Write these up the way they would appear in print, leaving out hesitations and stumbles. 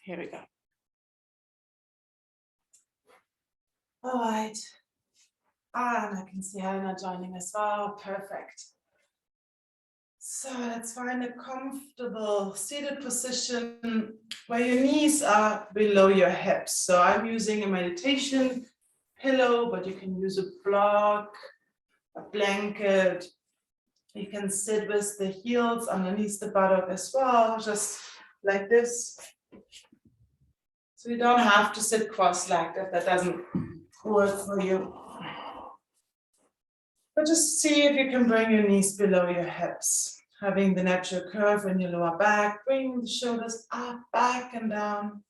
Here we go. All right. And I can see Helena joining as well. Perfect. So let's find a comfortable seated position where your knees are below your hips. So I'm using a meditation pillow, but you can use a block, a blanket. You can sit with the heels underneath the buttock as well, just like this. So you don't have to sit cross-legged if that doesn't work for you. But just see if you can bring your knees below your hips, having the natural curve in your lower back, bring the shoulders up, back and down.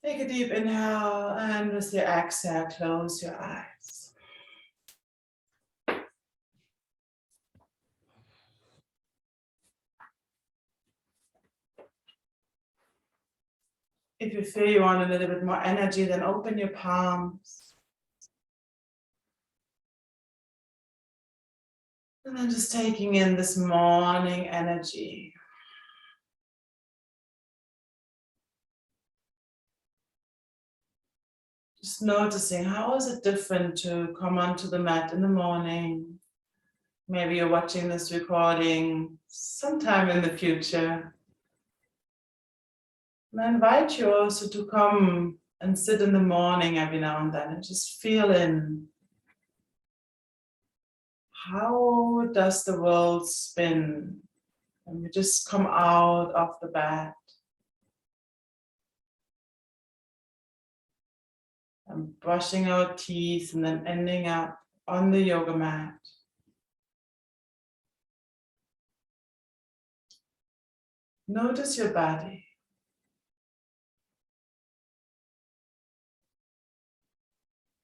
Take a deep inhale, and with your exhale, close your eyes. If you feel you want a little bit more energy, then open your palms. And then just taking in this morning energy. Just noticing, how is it different to come onto the mat in the morning? Maybe you're watching this recording sometime in the future. And I invite you also to come and sit in the morning every now and then and just feel in. How does the world spin when we just come out of the bed? And brushing our teeth and then ending up on the yoga mat. Notice your body.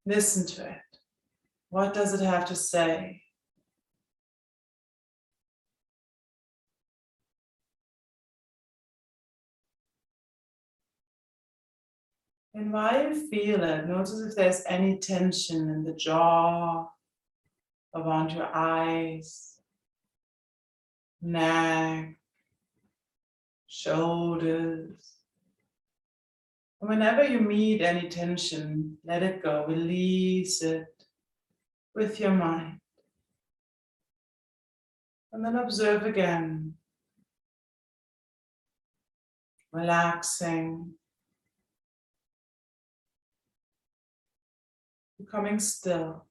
Listen to it. What does it have to say? And while you feel it, notice if there's any tension in the jaw, around your eyes, neck, shoulders. And whenever you meet any tension, let it go, release it with your mind. And then observe again, relaxing, becoming still.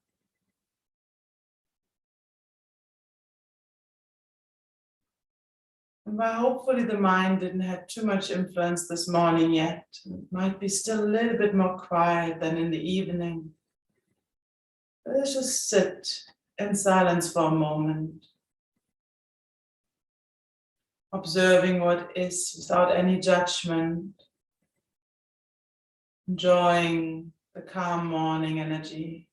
And while hopefully the mind didn't have too much influence this morning yet, it might be still a little bit more quiet than in the evening. Let's just sit in silence for a moment, observing what is without any judgment, enjoying the calm morning energy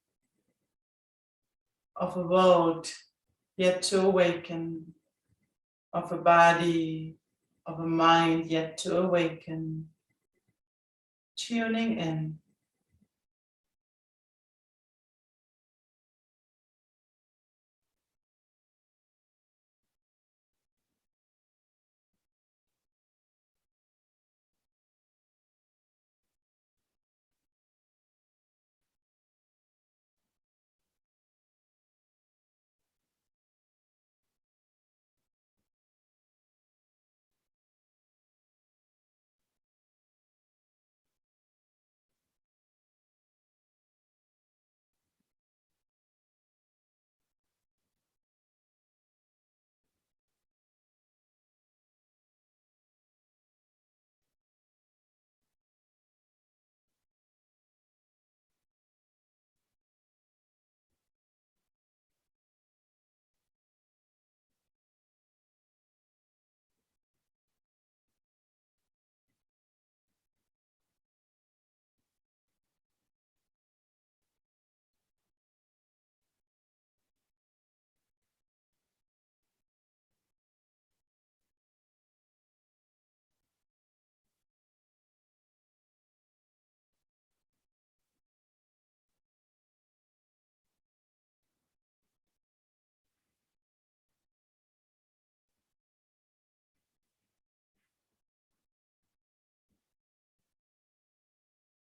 of a world yet to awaken, of a body, of a mind yet to awaken, tuning in.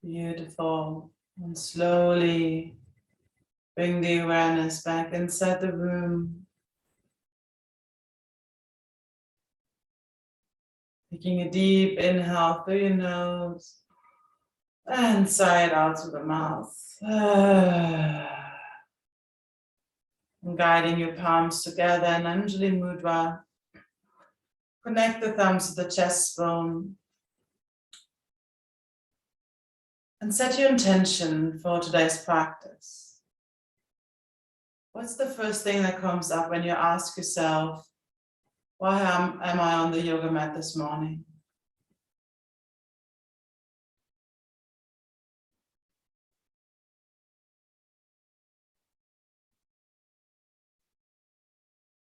Beautiful. And slowly bring the awareness back inside the room. Taking a deep inhale through your nose and sigh it out through the mouth. And guiding your palms together in Anjali Mudra. Connect the thumbs to the chest bone. And set your intention for today's practice. What's the first thing that comes up when you ask yourself, why am I on the yoga mat this morning?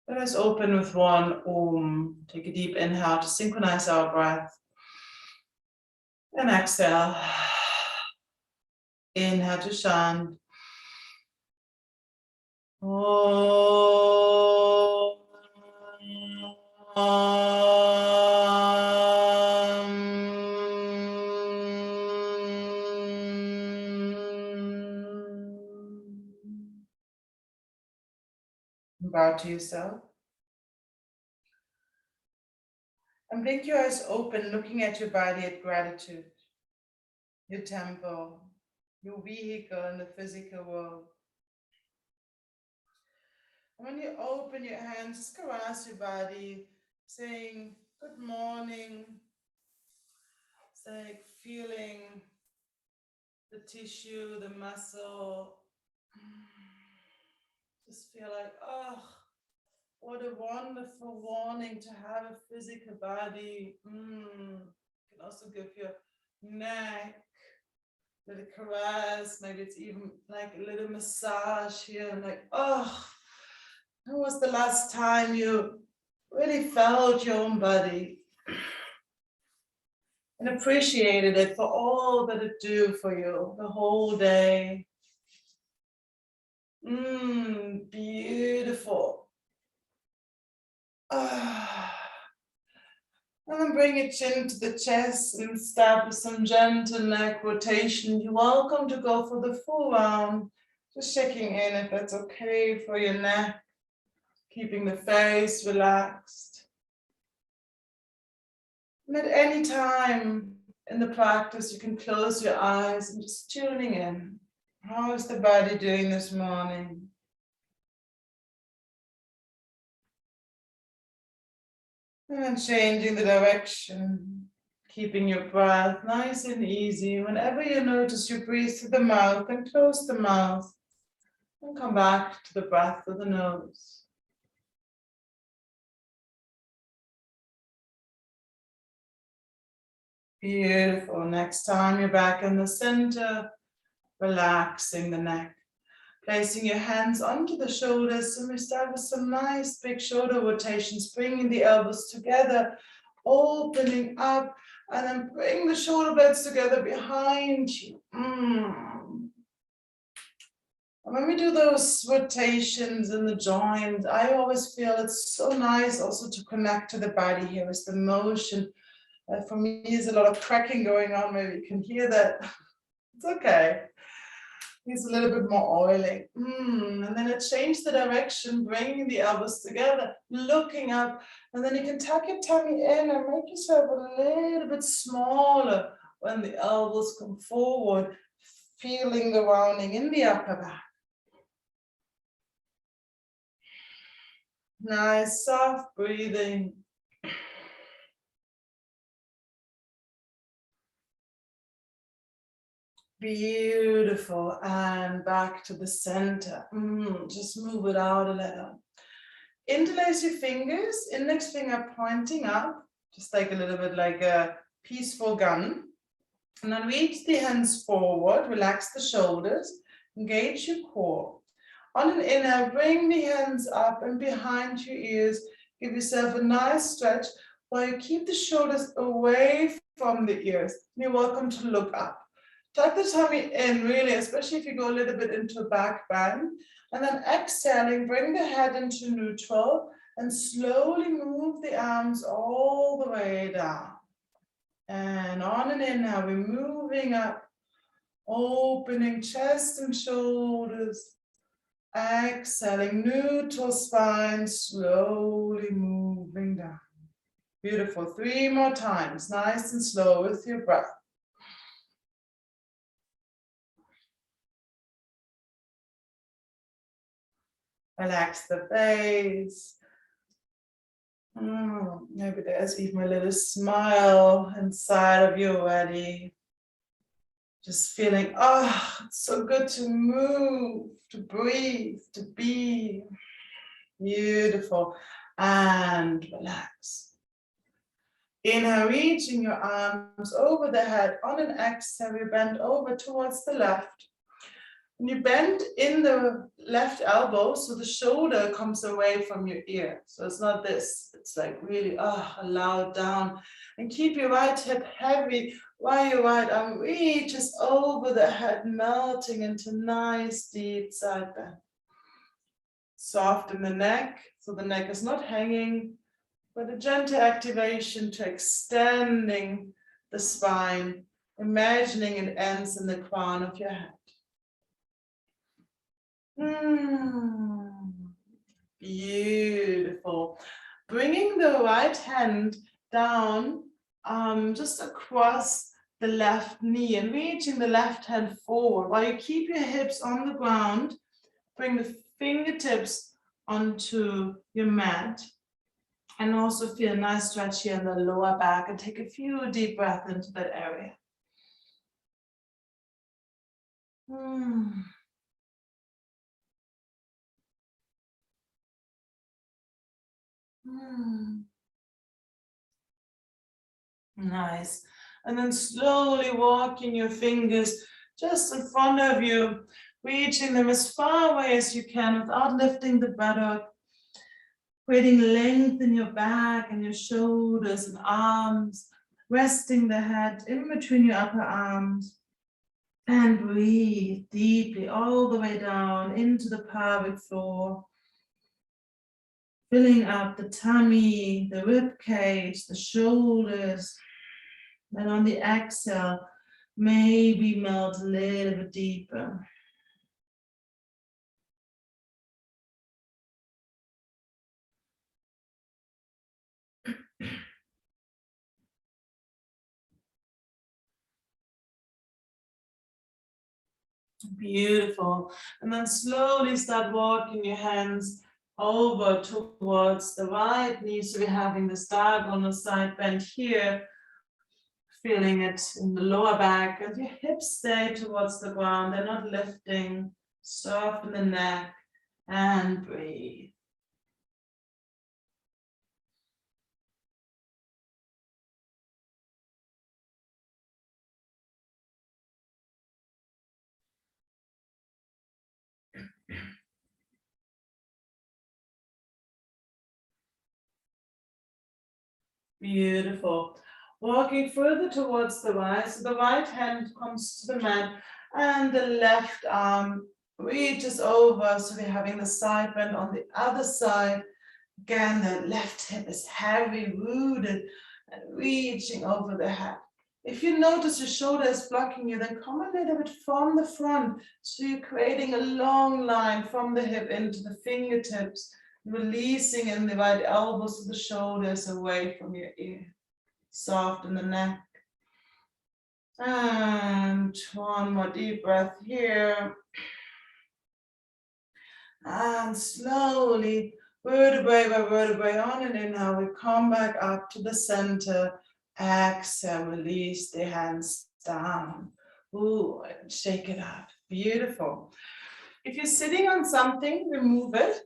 Let us open with one Om. Take a deep inhale to synchronize our breath. And exhale. Inhale to Shant. Bow to yourself. And blink your eyes open, looking at your body at gratitude, your temple, your vehicle in the physical world. And when you open your hands, just caress your body, saying good morning. It's like feeling the tissue, the muscle. Just feel like, oh, what a wonderful morning to have a physical body. You can also give your neck a little caress. Maybe it's even like a little massage here. And like, oh, when was the last time you really felt your own body and appreciated it for all that it do for you the whole day? Beautiful. And then bring your chin to the chest and start with some gentle neck rotation. You're welcome to go for the full round. Just checking in if that's okay for your neck. Keeping the face relaxed. And at any time in the practice, you can close your eyes and just tuning in. How is the body doing this morning? And then changing the direction, keeping your breath nice and easy. Whenever you notice you breathe through the mouth, and close the mouth and come back to the breath with the nose. Beautiful. Next time you're back in the center, relaxing the neck. Placing your hands onto the shoulders, and we start with some nice big shoulder rotations, bringing the elbows together, opening up, and then bring the shoulder blades together behind you. And when we do those rotations in the joint, I always feel it's so nice also to connect to the body here with the motion. For me, there's a lot of cracking going on. Maybe you can hear that. It's okay. He's a little bit more oily. And then it changes the direction, bringing the elbows together, looking up, and then you can tuck your tummy in and make yourself a little bit smaller when the elbows come forward, feeling the rounding in the upper back. Nice, soft breathing. Beautiful, and back to the center. Just move it out a little. Interlace your fingers, index finger pointing up, just like a little bit like a peaceful gun. And then reach the hands forward, relax the shoulders, engage your core. On an inhale, bring the hands up and behind your ears. Give yourself a nice stretch while you keep the shoulders away from the ears. You're welcome to look up. Tuck the tummy in, really, especially if you go a little bit into a back bend. And then exhaling, bring the head into neutral and slowly move the arms all the way down. And on an inhale, we're moving up Opening chest and shoulders. Exhaling, neutral spine, slowly moving down. Beautiful. 3 more times, nice and slow with your breath. Relax the face. Maybe there's even a little smile inside of you already. Just feeling, it's so good to move, to breathe, to be. Beautiful. And relax. Inhale, reaching your arms over the head. On an exhale, you bend over towards the left. And you bend in the left elbow so the shoulder comes away from your ear. So it's not this. It's like really, allow it down. And keep your right hip heavy while your right arm reaches over the head, melting into nice deep side bend. Soften the neck, so the neck is not hanging, but a gentle activation to extending the spine, imagining it ends in the crown of your head. Beautiful. Bringing the right hand down just across the left knee and reaching the left hand forward. While you keep your hips on the ground, bring the fingertips onto your mat and also feel a nice stretch here in the lower back and take a few deep breaths into that area. Nice. And then slowly walking your fingers just in front of you, reaching them as far away as you can without lifting the buttock, creating length in your back and your shoulders and arms, resting the head in between your upper arms, and breathe deeply all the way down into the pelvic floor, filling up the tummy, the rib cage, the shoulders. And on the exhale, maybe melt a little bit deeper. Beautiful. And then slowly start walking your hands over towards the right knee. So we're having this diagonal side bend here. Feeling it in the lower back, and your hips stay towards the ground. They're not lifting. Soften the neck and breathe. Beautiful. Walking further towards the right, so the right hand comes to the mat and the left arm reaches over. So we're having the side bend on the other side. Again, the left hip is heavy, rooted, and reaching over the head. If you notice your shoulder is blocking you, then come a little bit from the front. So you're creating a long line from the hip into the fingertips, releasing in the right elbow so the shoulder is away from your ear. Soften the neck. And one more deep breath here. And slowly, vertebrae by vertebrae, on an inhale, we come back up to the center. Exhale, release the hands down. Ooh, and shake it out. Beautiful. If you're sitting on something, remove it.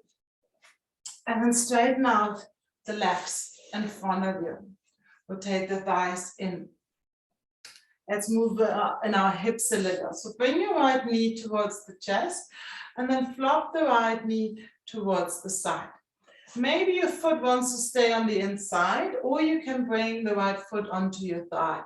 And then straighten out the legs in front of you. Rotate the thighs in. Let's move in our hips a little. So bring your right knee towards the chest and then flop the right knee towards the side. Maybe your foot wants to stay on the inside, or you can bring the right foot onto your thigh.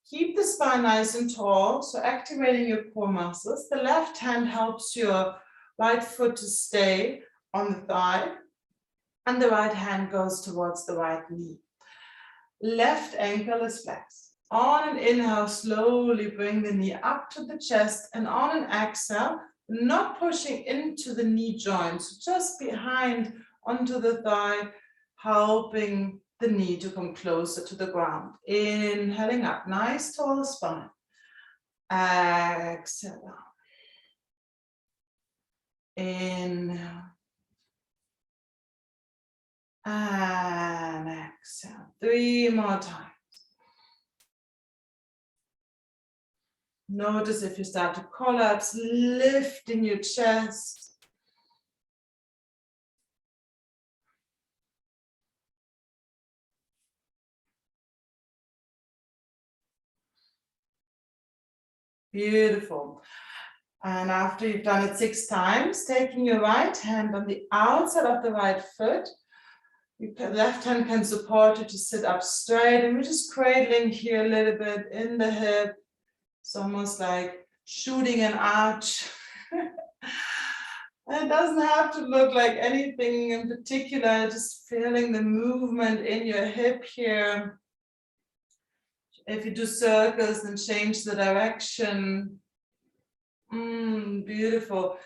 Keep the spine nice and tall, so activating your core muscles. The left hand helps your right foot to stay on the thigh, and the right hand goes towards the right knee. Left ankle is flexed. On an inhale, slowly bring the knee up to the chest, and on an exhale, not pushing into the knee joints, just behind onto the thigh, helping the knee to come closer to the ground. Inhaling up, nice tall spine. Exhale down. Inhale. And exhale. 3 more times. Notice if you start to collapse, lifting your chest. Beautiful. And after you've done it 6 times, taking your right hand on the outside of the right foot, your left hand can support you to sit up straight, and we're just cradling here a little bit in the hip. It's almost like shooting an arch. And it doesn't have to look like anything in particular, just feeling the movement in your hip here. If you do circles, then change the direction. Beautiful.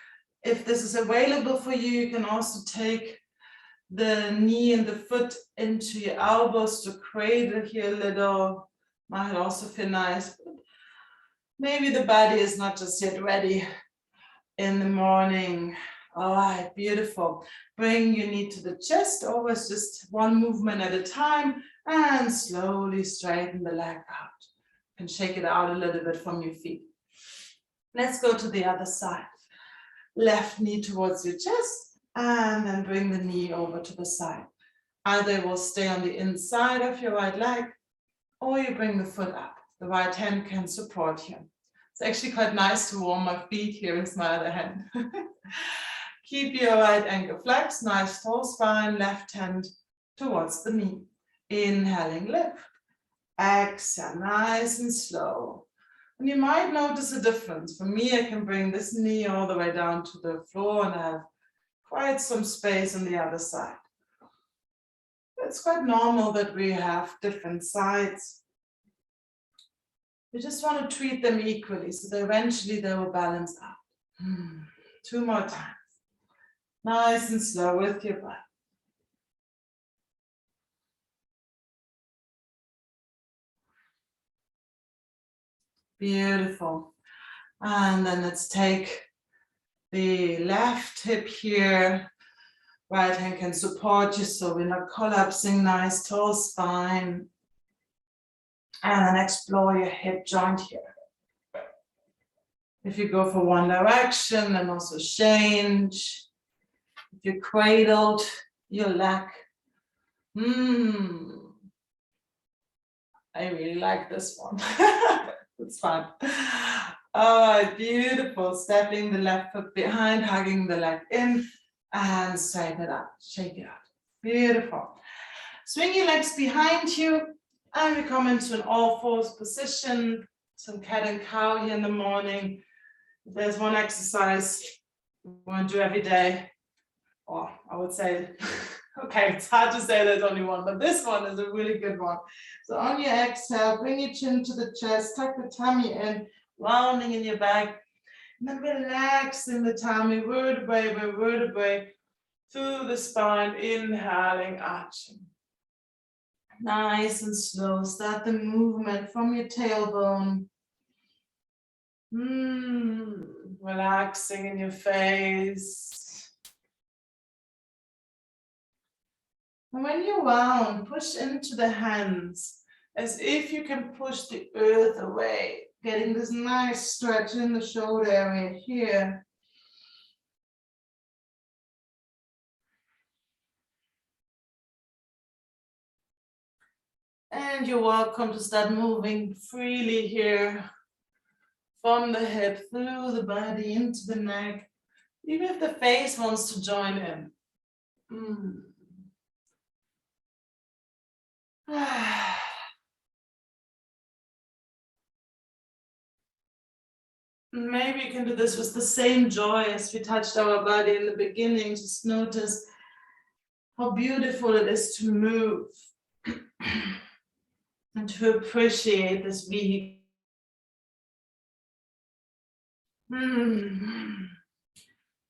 If this is available for you, you can also take the knee and the foot into your elbows to cradle here a little. Might also feel nice. Maybe the body is not just yet ready in the morning. All right, beautiful. Bring your knee to the chest, always just one movement at a time, and slowly straighten the leg out. You can shake it out a little bit from your feet. Let's go to the other side. Left knee towards your chest, and then bring the knee over to the side. Either it will stay on the inside of your right leg, or you bring the foot up. The right hand can support you. It's actually quite nice to warm my feet here with my other hand. Keep your right ankle flexed, nice tall spine, left hand towards the knee. Inhaling, lift. Exhale, nice and slow. And you might notice a difference. For me, I can bring this knee all the way down to the floor and have quite some space on the other side. It's quite normal that we have different sides. We just want to treat them equally so that eventually they will balance out. 2 more times. Nice and slow with your breath. Beautiful. And then let's take the left hip here. Right hand can support you so we're not collapsing. Nice tall spine. And then explore your hip joint here. If you go for one direction, then also change. If you cradled your leg. I really like this one. It's fun. All right, beautiful. Stepping the left foot behind, hugging the leg in, and straighten it out. Shake it out. Beautiful. Swing your legs behind you, and we come into an all-fours position. Some cat and cow here in the morning. There's one exercise we want to do every day. Or I would say, okay, it's hard to say there's only one, but this one is a really good one. So on your exhale, bring your chin to the chest, tuck the tummy in, rounding in your back, and then relaxing the tummy, vertebrae by vertebrae, through the spine, inhaling, arching. Nice and slow, start the movement from your tailbone. Relaxing in your face. And when you round, push into the hands as if you can push the earth away, getting this nice stretch in the shoulder area here. And you're welcome to start moving freely here from the hip through the body into the neck, even if the face wants to join in. Maybe you can do this with the same joy as we touched our body in the beginning. Just notice how beautiful it is to move. and to appreciate this vehicle.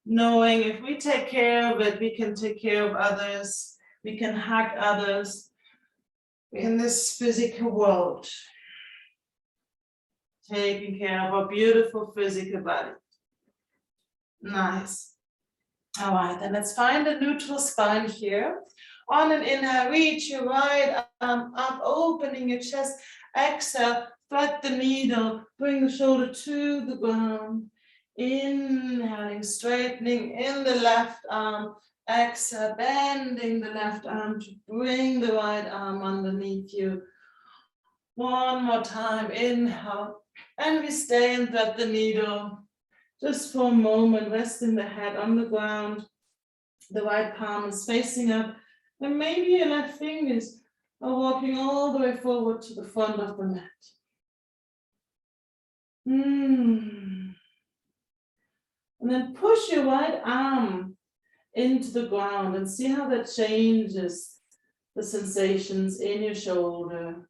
Knowing if we take care of it, we can take care of others, we can hug others in this physical world. Taking care of our beautiful physical body. Nice. All right, then let's find a neutral spine here. On an inhale, reach your right arm up, opening your chest. Exhale, thread the needle, bring the shoulder to the ground. Inhaling, straightening in the left arm. Exhale, bending the left arm to bring the right arm underneath you. One more time, inhale, and we stay and thread the needle. Just for a moment, resting the head on the ground. The right palm is facing up, and maybe your left fingers are walking all the way forward to the front of the mat. And then push your right arm into the ground and see how that changes the sensations in your shoulder.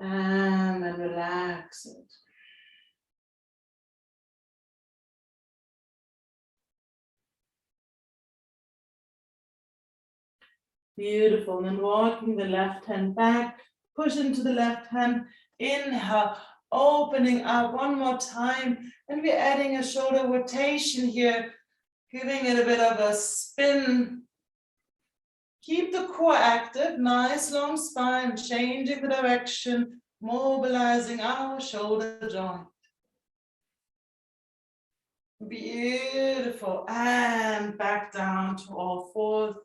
And then relax it. Beautiful. And then walking the left hand back, push into the left hand. Inhale, opening up one more time. And we're adding a shoulder rotation here, giving it a bit of a spin. Keep the core active, nice long spine, changing the direction, mobilizing our shoulder joint. Beautiful. And back down to all fours.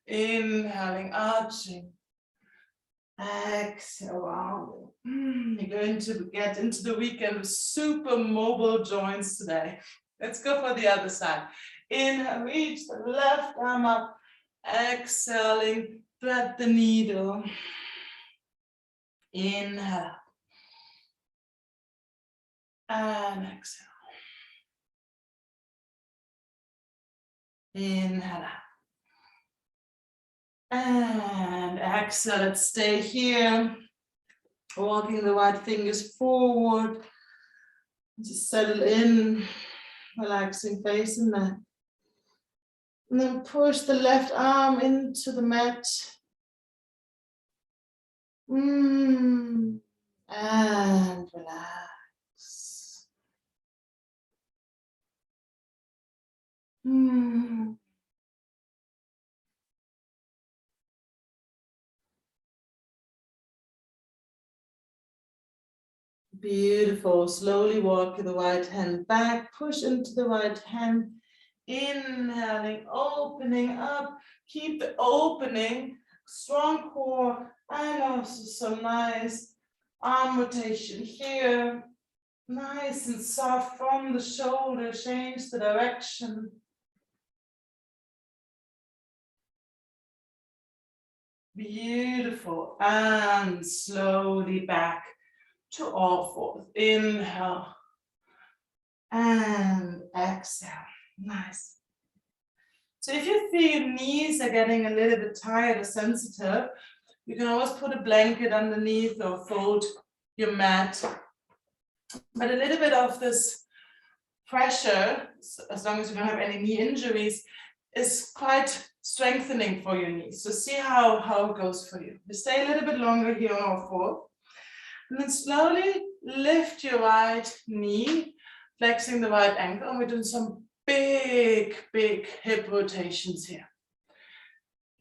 Inhaling, arching. Exhale, rounding. You're going to get into the weekend with super mobile joints today. Let's go for the other side. Inhale, reach the left arm up. Exhaling, thread the needle. Inhale. And exhale. Inhale. And exhale, let's stay here. Walking the right fingers forward. Just settle in, relaxing face and neck. And then push the left arm into the mat. And relax. Beautiful. Slowly walk the right hand back, push into the right hand. Inhaling, opening up. Keep the opening, strong core, and also some nice arm rotation here. Nice and soft from the shoulder, change the direction. Beautiful. And slowly back to all fours. Inhale and exhale. Nice. So if you feel your knees are getting a little bit tired or sensitive, you can always put a blanket underneath or fold your mat. But a little bit of this pressure, as long as you don't have any knee injuries, is quite strengthening for your knees. So see how it goes for you. You stay a little bit longer here on all four. And then slowly lift your right knee, flexing the right ankle. And we're doing some big hip rotations here.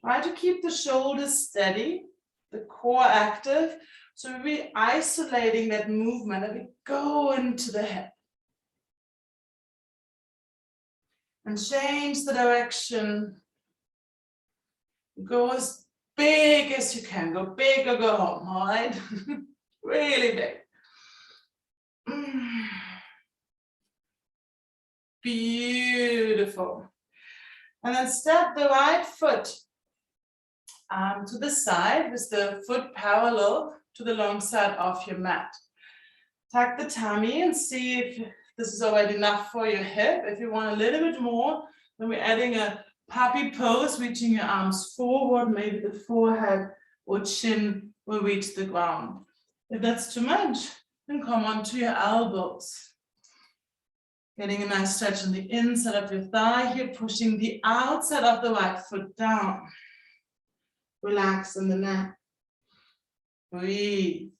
Try to keep the shoulders steady, the core active. So we're isolating that movement and we go into the hip. And change the direction. Go as big as you can. Go big or go home, all right? Really big. Beautiful. And then step the right foot to the side with the foot parallel to the long side of your mat. Tuck the tummy and see if this is already enough for your hip. If you want a little bit more, then we're adding a puppy pose, reaching your arms forward, maybe the forehead or chin will reach the ground. If that's too much, then come onto your elbows. Getting a nice stretch on the inside of your thigh here, pushing the outside of the right foot down. Relax in the neck. Breathe.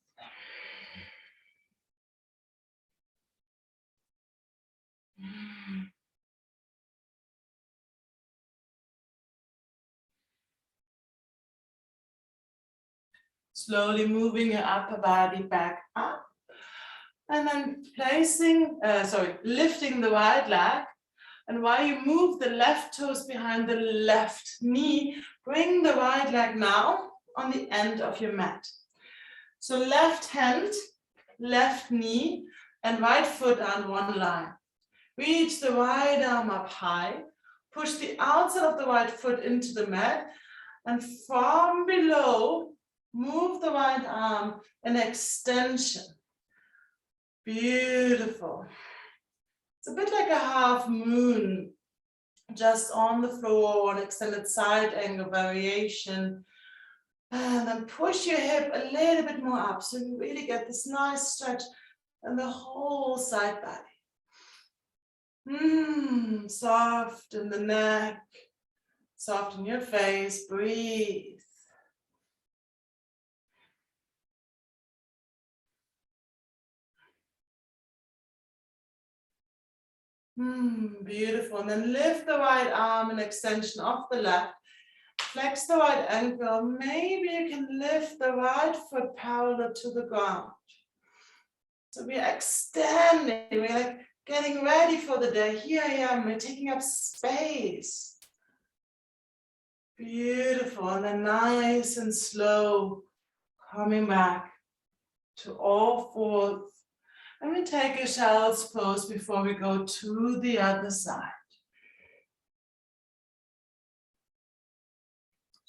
Slowly moving your upper body back up. And then lifting the right leg. And while you move the left toes behind the left knee, bring the right leg now on the end of your mat. So left hand, left knee, and right foot on one line. Reach the right arm up high. Push the outside of the right foot into the mat. And from below, move the right arm an extension. Beautiful. It's a bit like a half moon, just on the floor, an extended side angle variation. And then push your hip a little bit more up so you really get this nice stretch in the whole side body. Soft in the neck, soft in your face, breathe. Beautiful. And then lift the right arm an extension of the left. Flex the right ankle. Maybe you can lift the right foot parallel to the ground. So we are extending. We're like getting ready for the day. Here I am. We're taking up space. Beautiful. And then nice and slow coming back to all fours. And we take a child's pose before we go to the other side.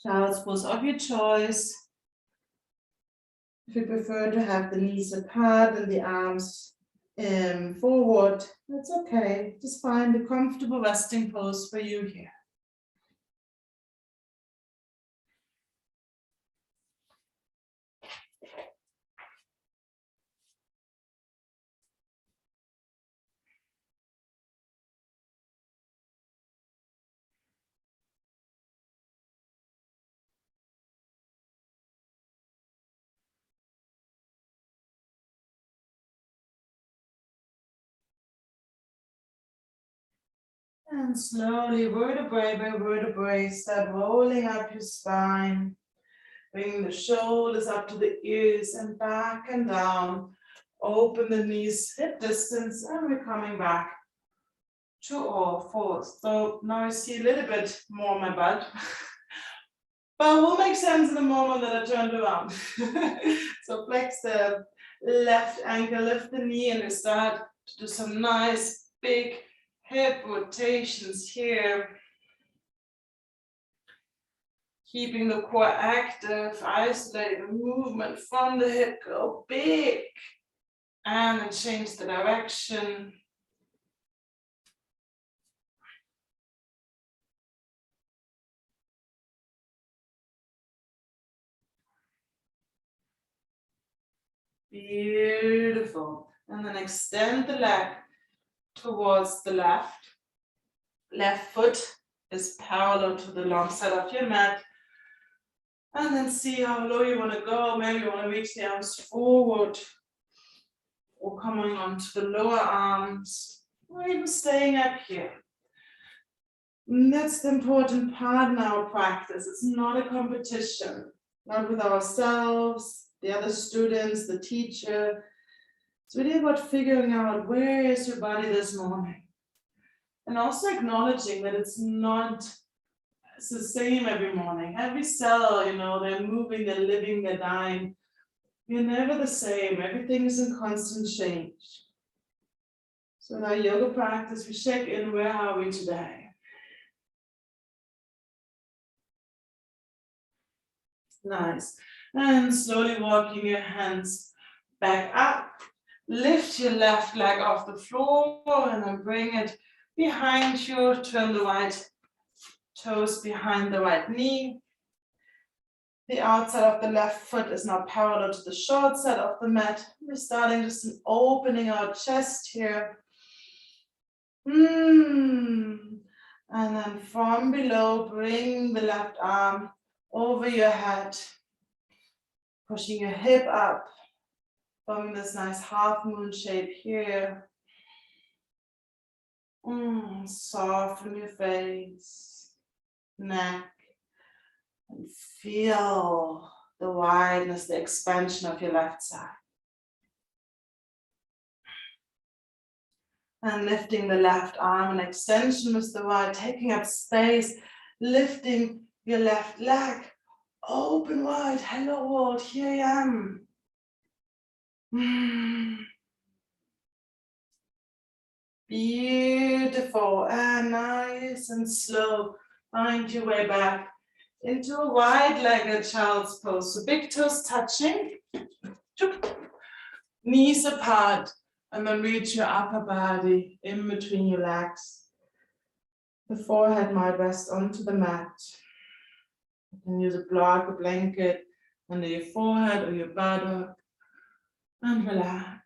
Child's pose of your choice. If you prefer to have the knees apart and the arms forward, that's okay. Just find a comfortable resting pose for you here. And slowly, vertebrae by vertebrae, start rolling up your spine. Bring the shoulders up to the ears and back and down. Open the knees hip distance, and we're coming back to all fours. So now I see a little bit more my butt. But it will make sense in the moment that I turned around. So flex the left ankle, lift the knee, and we start to do some nice big hip rotations here. Keeping the core active, isolating the movement from the hip, go big. And then change the direction. Beautiful. And then extend the leg towards the left. Left foot is parallel to the long side of your mat. And then see how low you want to go. Maybe you want to reach the arms forward. Or coming onto the lower arms. Or even staying up here. And that's the important part in our practice. It's not a competition. Not with ourselves, the other students, the teacher. It's really about figuring out where is your body this morning. And also acknowledging that it's the same every morning. Every cell, they're moving, they're living, they're dying. We're never the same. Everything is in constant change. So in our yoga practice, we check in, where are we today? Nice. And slowly walking your hands back up. Lift your left leg off the floor and then bring it behind you. Turn the right toes behind the right knee. The outside of the left foot is now parallel to the short side of the mat. We're starting just in opening our chest here. And then from below, bring the left arm over your head, pushing your hip up, forming this nice half moon shape here. Soften your face, neck, and feel the wideness, the expansion of your left side. And lifting the left arm in extension with the right, taking up space, lifting your left leg, open wide, hello world, here I am. Beautiful, and nice and slow, find your way back into a wide-legged child's pose. So big toes touching, knees apart, and then reach your upper body in between your legs. The forehead might rest onto the mat. You can use a block, a blanket under your forehead or your buttock, and relax.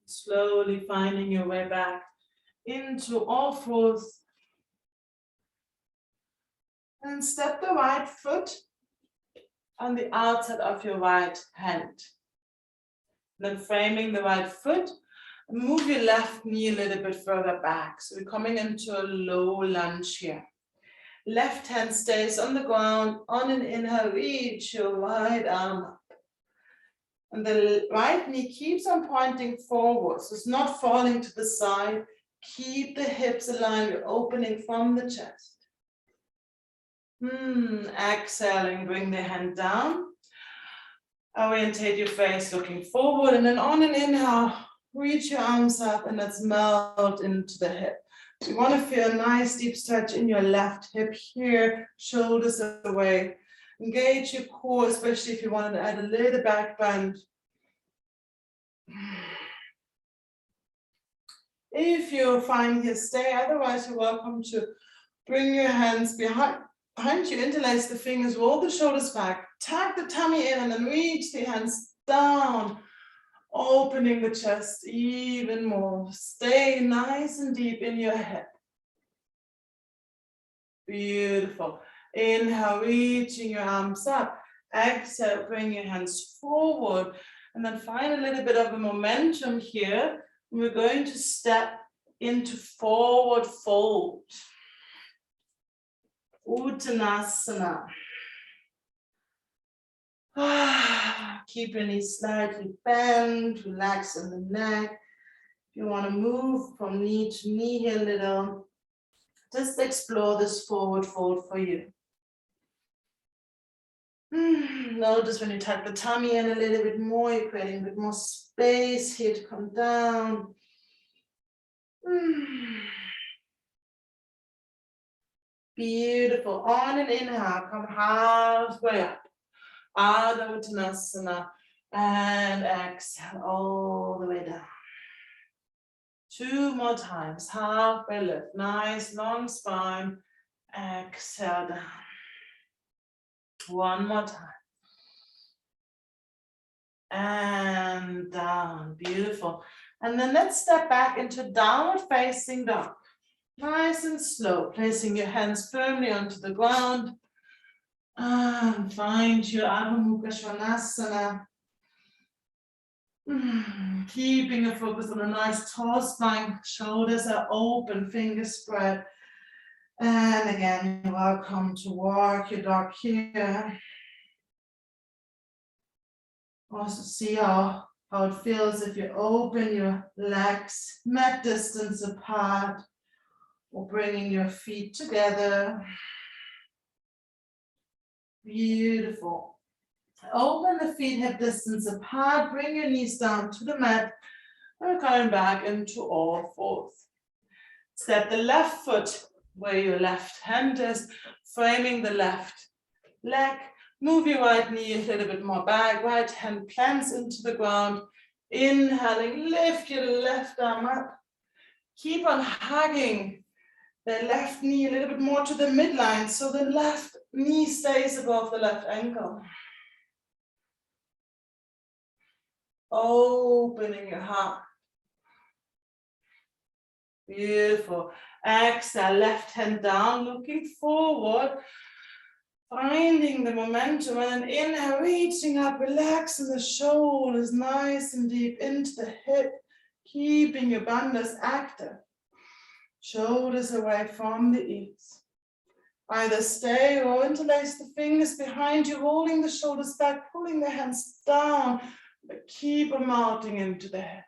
Slowly finding your way back into all fours. And step the right foot on the outside of your right hand. Then framing the right foot, move your left knee a little bit further back. So we're coming into a low lunge here. Left hand stays on the ground. On an inhale, reach your right arm up. And the right knee keeps on pointing forward. So it's not falling to the side. Keep the hips aligned. You're opening from the chest. Exhaling, bring the hand down. Orientate your face looking forward. And then on an inhale, reach your arms up and let's melt into the hip. You want to feel a nice deep stretch in your left hip here. Shoulders away. Engage your core, especially if you want to add a little back bend. If you're fine here, stay. Otherwise, you're welcome to bring your hands behind you, interlace the fingers, roll the shoulders back, tuck the tummy in, and then reach the hands down, opening the chest even more. Stay nice and deep in your hip. Beautiful. Inhale, reaching your arms up. Exhale, bring your hands forward. And then find a little bit of a momentum here. We're going to step into forward fold. Uttanasana. Keep your knees slightly bent, relax in the neck. If you want to move from knee to knee here a little, just explore this forward fold for you. Notice when you tuck the tummy in a little bit more, you're creating a bit more space here to come down. Beautiful. On an inhale, come halfway up. Adho Uttanasana. And exhale all the way down. 2 more times. Halfway lift. Nice long spine. Exhale down. 1 more time. And down. Beautiful. And then let's step back into downward facing dog. Nice and slow. Placing your hands firmly onto the ground. And find your Adho Mukha Svanasana. Keeping a focus on a nice tall spine. Shoulders are open, fingers spread. And again, you're welcome to walk your dog here. Also see how How it feels if you open your legs mat distance apart or bringing your feet together. Beautiful. Open the feet hip distance apart, bring your knees down to the mat, and we're coming back into all fours. Step the left foot where your left hand is, framing the left leg. Move your right knee a little bit more back, right hand plants into the ground. Inhaling, lift your left arm up. Keep on hugging the left knee a little bit more to the midline so the left knee stays above the left ankle. Opening your heart. Beautiful. Exhale, left hand down, looking forward. Finding the momentum and then inhale, reaching up, relaxing the shoulders nice and deep into the hip, keeping your bandhas active. Shoulders away from the ears. Either stay or interlace the fingers behind you, rolling the shoulders back, pulling the hands down, but keep them mounting into the head.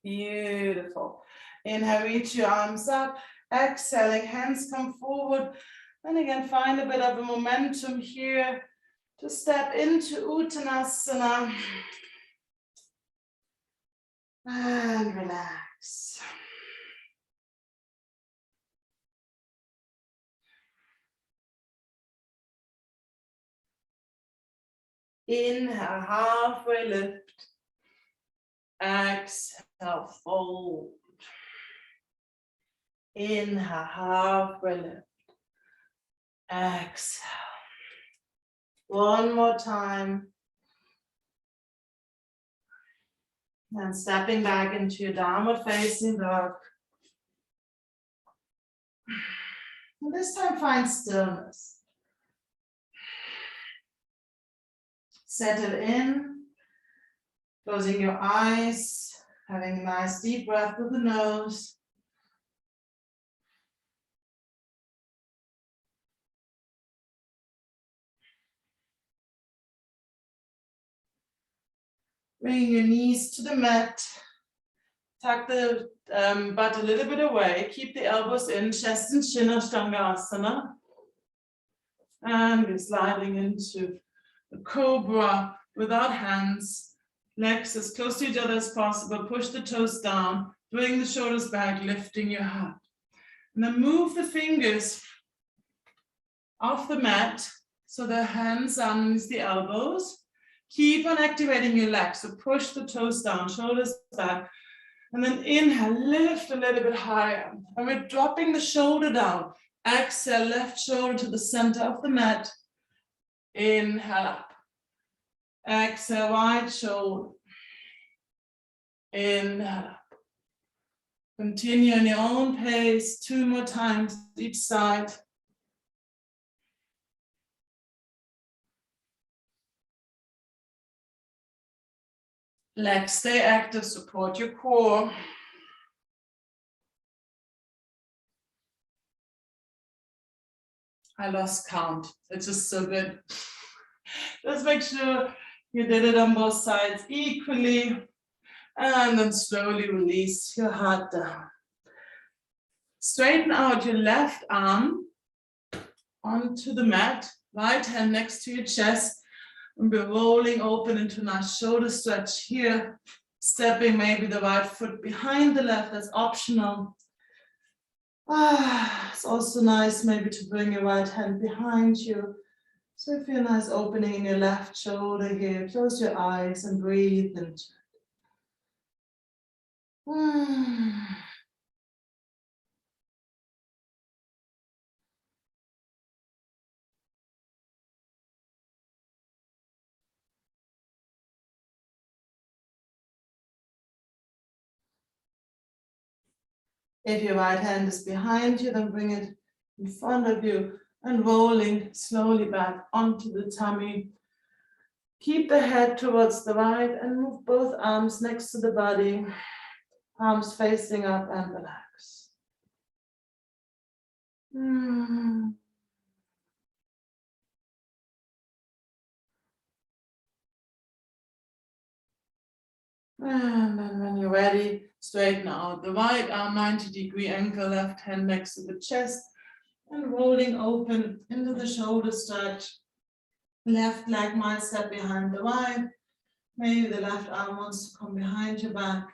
Beautiful. Inhale, reach your arms up. Exhaling, hands come forward. And again, find a bit of a momentum here to step into Uttanasana. And relax. Inhale, halfway lift. Exhale, fold. Inhale, halfway lift. Exhale. One more time. And stepping back into your downward facing dog. And this time find stillness. Settle in, closing your eyes, having a nice deep breath with the nose. Bring your knees to the mat. Tuck the butt a little bit away. Keep the elbows in, chest and chin, asana. And we're sliding into the Cobra without hands. Legs as close to each other as possible. Push the toes down. Bring the shoulders back, lifting your heart. And then move the fingers off the mat so the hands are underneath the elbows. Keep on activating your legs. So push the toes down, shoulders back. And then inhale, lift a little bit higher. And we're dropping the shoulder down. Exhale, left shoulder to the center of the mat. Inhale up. Exhale, right shoulder. Inhale up. Continue on your own pace. 2 more times each side. Legs stay active, support your core. I lost count. It's just so good. Just make sure you did it on both sides equally. And then slowly release your heart down. Straighten out your left arm onto the mat. Right hand next to your chest. And we're rolling open into a nice shoulder stretch here. Stepping maybe the right foot behind the left, that's optional. It's also nice maybe to bring your right hand behind you. So you feel a nice opening in your left shoulder here. Close your eyes and breathe into it. If your right hand is behind you, then bring it in front of you and rolling slowly back onto the tummy. Keep the head towards the right and move both arms next to the body, palms facing up and relax. And then when you're ready, straighten out the right arm, 90-degree angle, left hand next to the chest, and rolling open into the shoulder stretch. Left leg might step behind the right. Maybe the left arm wants to come behind your back.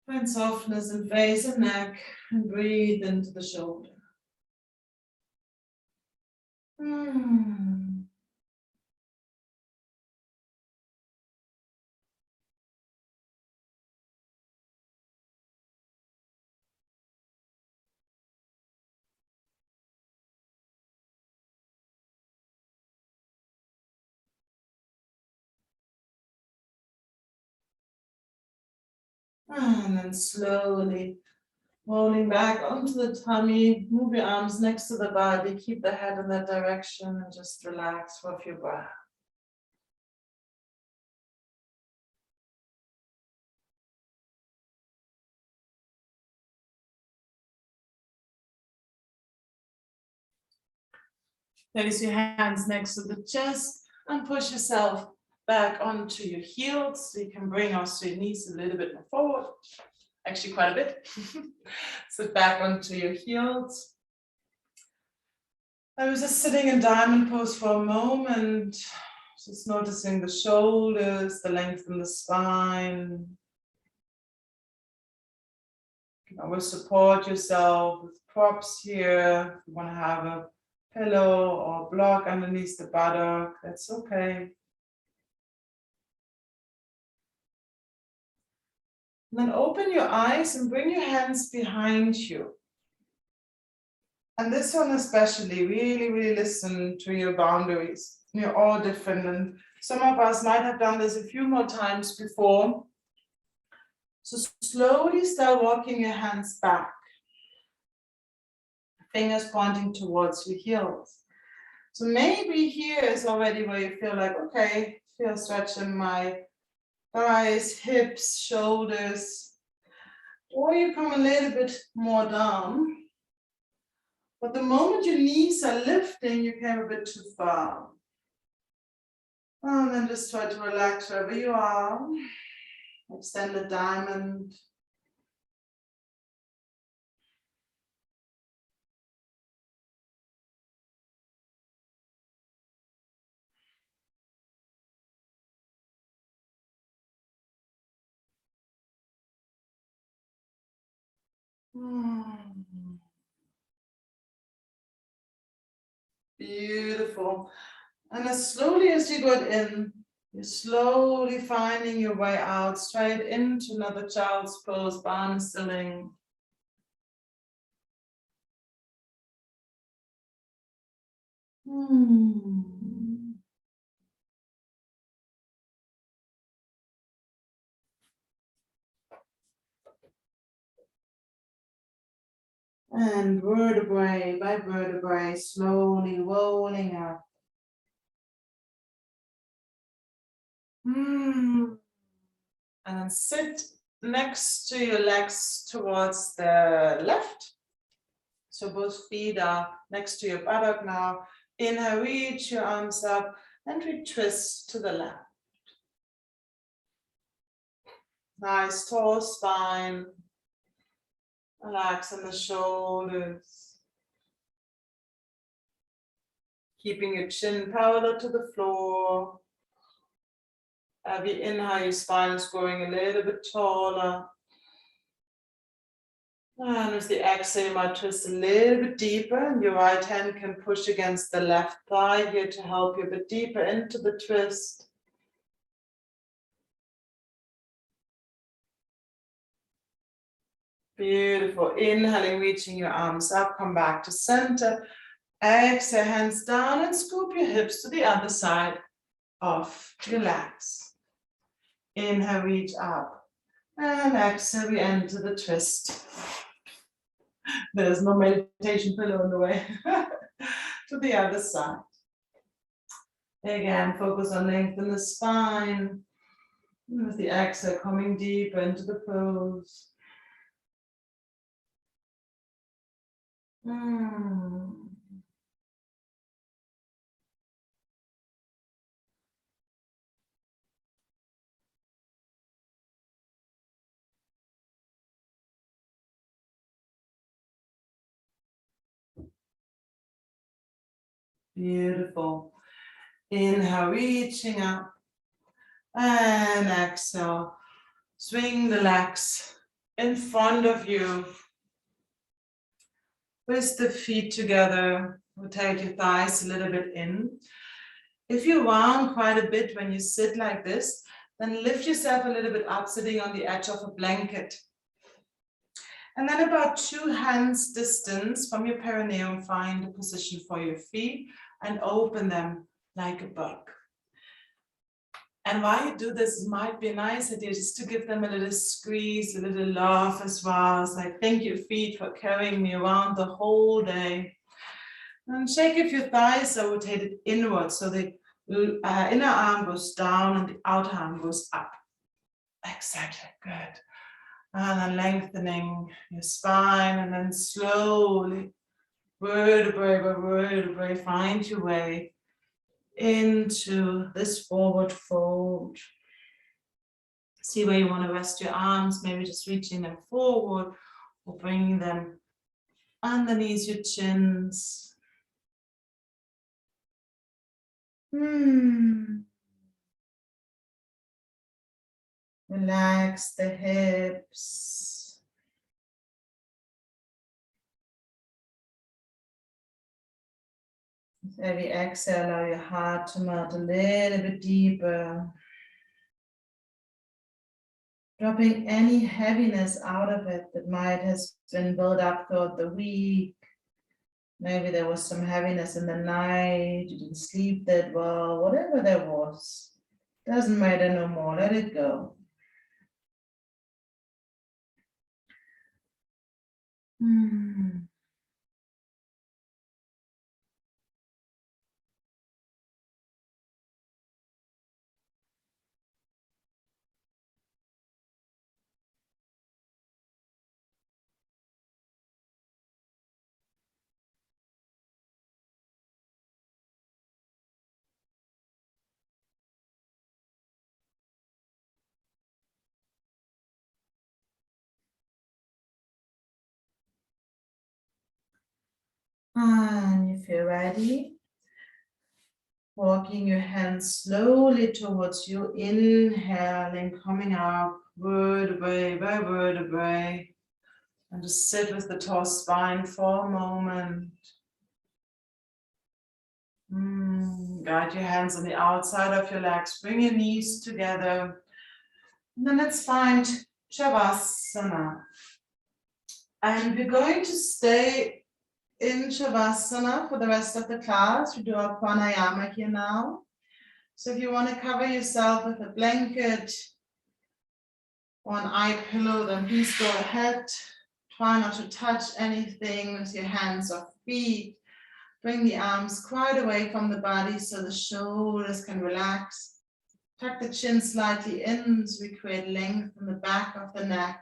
Find softness in face and neck, and breathe into the shoulder. And then slowly rolling back onto the tummy, move your arms next to the body, keep the head in that direction, and just relax for a few breaths. Place your hands next to the chest and push yourself back onto your heels. So you can bring your knees a little bit more forward, actually quite a bit. Sit back onto your heels. I was just sitting in diamond pose for a moment, just noticing the shoulders, the length in the spine. You can always support yourself with props here. If you want to have a pillow or block underneath the buttock, that's okay. And then open your eyes and bring your hands behind you. And this one especially, really listen to your boundaries. You're all different, and some of us might have done this a few more times before. So slowly start walking your hands back. Fingers pointing towards your heels. So maybe here is already where you feel like, okay, feel stretch in my thighs, hips, shoulders. Or you come a little bit more down. But the moment your knees are lifting, you came a bit too far. And then just try to relax wherever you are. Extend the diamond. Beautiful. And as slowly as you got in, you're slowly finding your way out, straight into another child's pose, barn stilling. And vertebrae by vertebrae, slowly rolling up. And then sit next to your legs towards the left. So both feet are next to your buttock now. Inhale, reach your arms up and retwist to the left. Nice tall spine. Relax in the shoulders. Keeping your chin parallel to the floor. Every inhale, your spine is growing a little bit taller. And with the exhale, you might twist a little bit deeper, and your right hand can push against the left thigh here to help you a bit deeper into the twist. Beautiful. Inhaling, reaching your arms up, come back to center. Exhale, hands down and scoop your hips to the other side of your legs. Inhale, reach up. And exhale, we enter the twist. There's no meditation pillow in the way. To the other side. Again, focus on lengthening the spine. With the exhale, coming deeper into the pose. Beautiful. Inhale, reaching up. And exhale. Swing the legs in front of you. Twist the feet together. Rotate your thighs a little bit in. If you round quite a bit when you sit like this, then lift yourself a little bit up, sitting on the edge of a blanket. And then about 2 hands distance from your perineum, find a position for your feet and open them like a book. And while you do this, it might be a nice idea just to give them a little squeeze, a little love as well. It's like, thank you, feet, for carrying me around the whole day. And check if your thighs are rotated inwards, so the inner arm goes down and the outer arm goes up. Exactly, good. And then lengthening your spine, and then slowly, vertebrae by vertebrae, find your way into this forward fold. See where you want to rest your arms, maybe just reaching them forward or bringing them underneath your chins. Relax the hips. With every exhale, allow your heart to melt a little bit deeper. Dropping any heaviness out of it that might have been built up throughout the week. Maybe there was some heaviness in the night, you didn't sleep that well, whatever there was. Doesn't matter no more, let it go. And if you're ready, walking your hands slowly towards you, inhaling, coming up vertebrae by vertebrae, and just sit with the tall spine for a moment. Guide your hands on the outside of your legs, bring your knees together, and then let's find Shavasana. And we're going to stay in Shavasana for the rest of the class. We do our Pranayama here now. So if you want to cover yourself with a blanket or an eye pillow, then please go ahead. Try not to touch anything with your hands or feet. Bring the arms quite away from the body so the shoulders can relax. Tuck the chin slightly in so we create length in the back of the neck.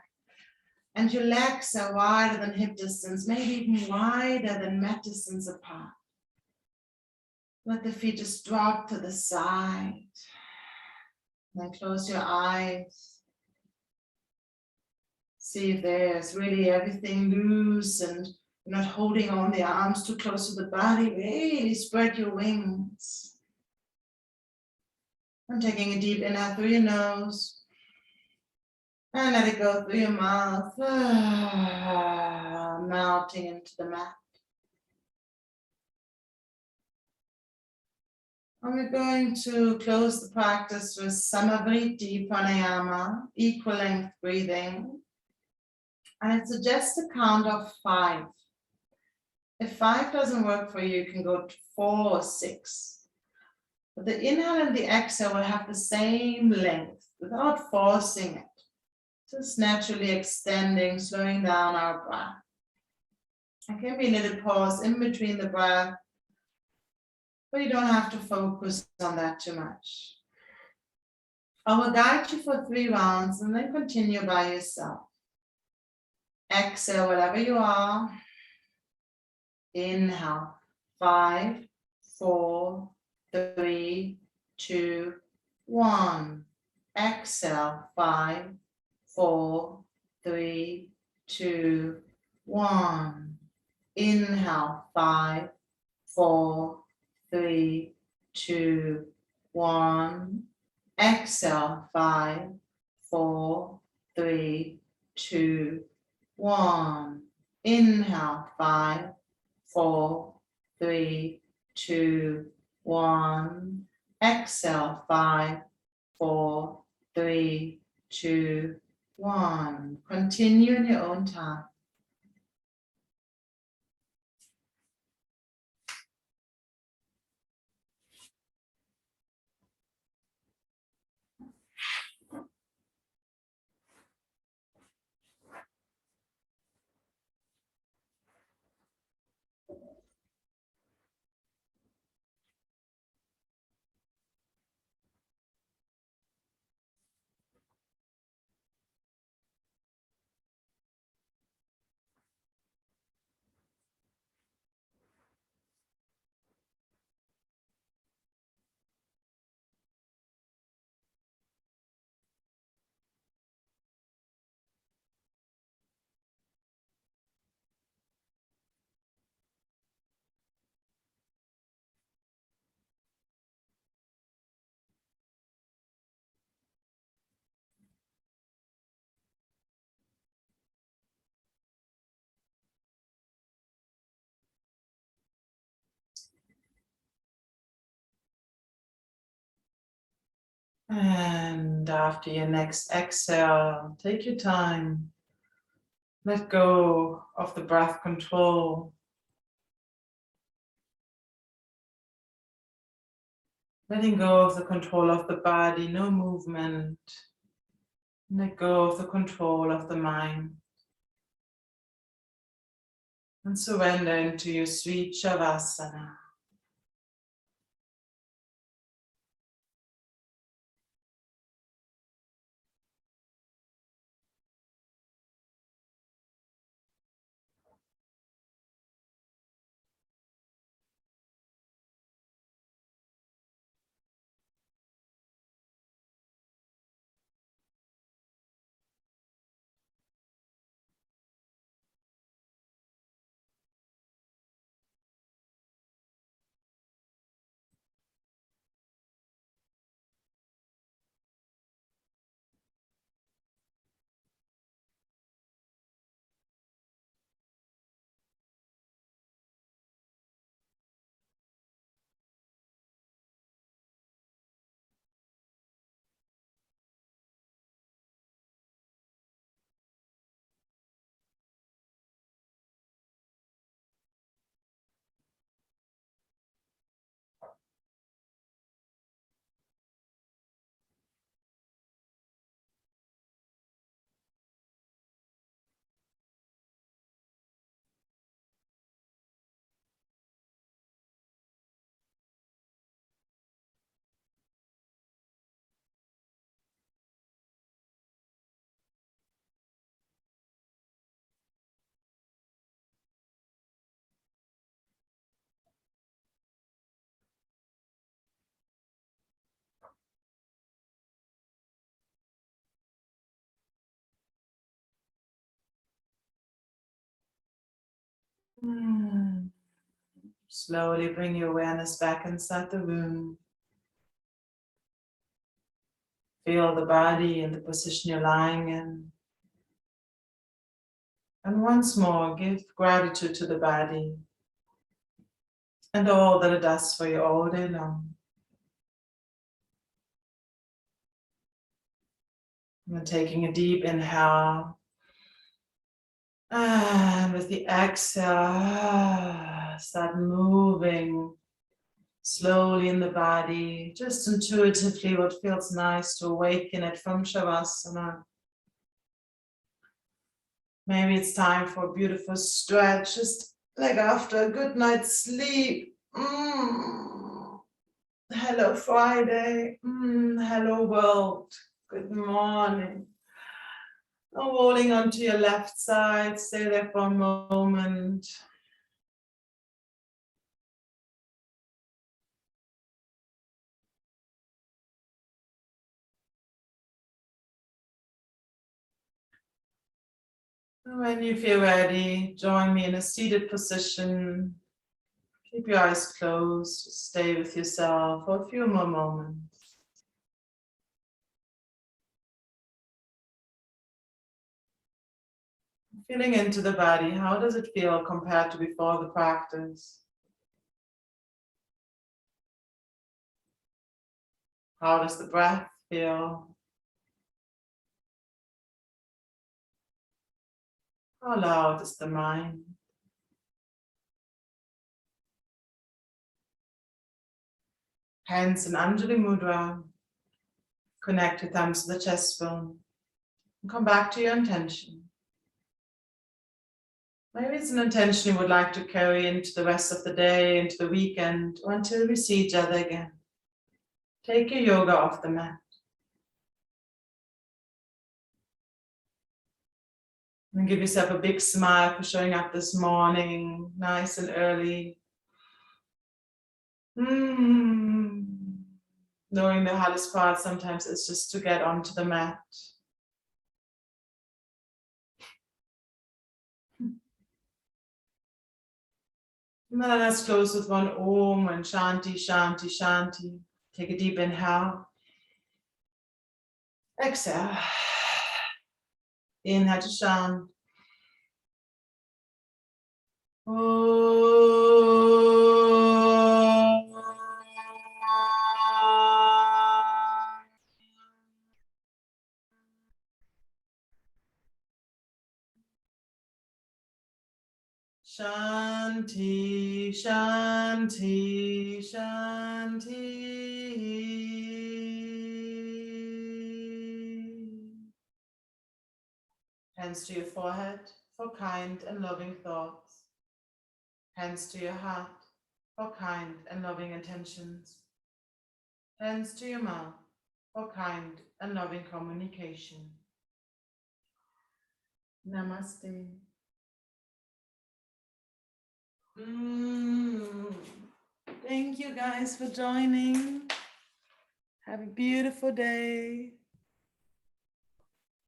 And your legs are wider than hip distance, maybe even wider than mat distance apart. Let the feet just drop to the side. Then close your eyes. See if there's really everything loose and you're not holding on the arms too close to the body. Really spread your wings. I'm taking a deep inhale through your nose. And let it go through your mouth. Melting into the mat. And we're going to close the practice with Samavriti Pranayama, equal length breathing. And it suggests a count of 5. If 5 doesn't work for you, you can go to 4 or 6. But the inhale and the exhale will have the same length without forcing it. Just naturally extending, slowing down our breath. There can be a little pause in between the breath, but you don't have to focus on that too much. I will guide you for 3 rounds and then continue by yourself. Exhale wherever you are. Inhale, 5, 4, 3, 2, 1. Exhale, 5, 4, 3, 2, 1. Inhale, 5, 4, 3, 2, 1. Exhale, 5, 4, 3, 2, 1. Inhale, 5, 4, 3, 2, 1. Exhale, 5, 4, 3, 2, 1. Continue in your own time. And after your next exhale, take your time. Let go of the breath control. Letting go of the control of the body, no movement. Let go of the control of the mind. And surrender into your sweet Shavasana. Slowly bring your awareness back inside the room. Feel the body and the position you're lying in. And once more, give gratitude to the body and all that it does for you all day long. And taking a deep inhale. And with the exhale, start moving slowly in the body, just intuitively what feels nice to awaken it from Shavasana. Maybe it's time for a beautiful stretch, just like after a good night's sleep. Hello Friday, hello world, good morning. Rolling onto your left side, stay there for a moment. And when you feel ready, join me in a seated position. Keep your eyes closed. Stay with yourself for a few more moments. Feeling into the body, how does it feel compared to before the practice? How does the breath feel? How loud is the mind? Hands in Anjali Mudra. Connect your thumbs to the chest bone. And come back to your intention. Maybe it's an intention you would like to carry into the rest of the day, into the weekend, or until we see each other again. Take your yoga off the mat. And give yourself a big smile for showing up this morning, nice and early. Knowing the hardest part sometimes is just to get onto the mat. And then let's close with one Om and Shanti, Shanti, Shanti. Take a deep inhale. Exhale. Inhale to Shanti. Shanti, Shanti, Shanti. Hands to your forehead for kind and loving thoughts. Hands to your heart for kind and loving intentions. Hands to your mouth for kind and loving communication. Namaste. Thank you guys for joining. Have a beautiful day.